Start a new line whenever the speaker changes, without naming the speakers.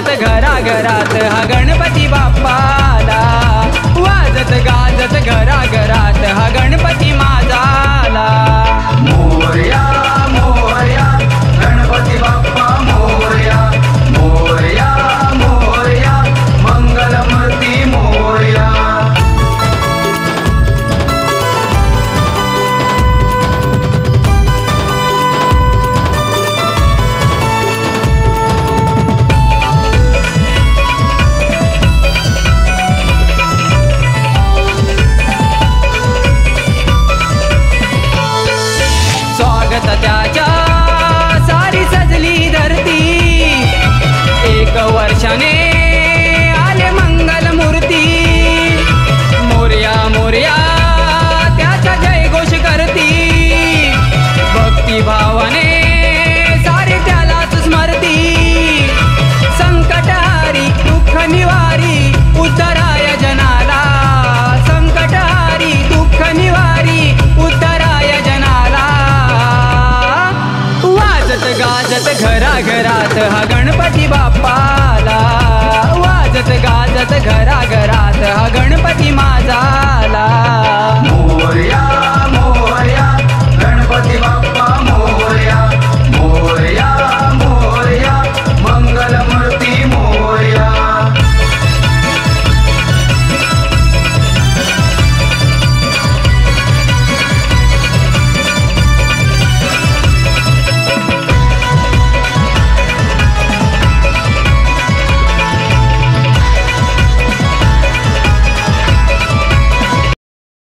गाजत घराघरात हा गणपती बाप्पाला, वाजत गाजत घराघरात हा गणपती माझा आला.
मोरया मोरया गणपती बाप्पा मोरया, मोरया मोरया मंगलमूर्ती मोरया.
स्वागत त्याच्या सारी सजली धरती, एक वर्षाने आले मंगलमूर्ती. मोरया मोरया त्याचा जयघोष करती, भक्तिभावाने सारी त्यालाच स्मरती. संकटहारी दुःख निवारी उद्धराय जनाला, संकटहारी दुःख निवारी उद्धराय जनाला. वाजत गाजत घराघरात हा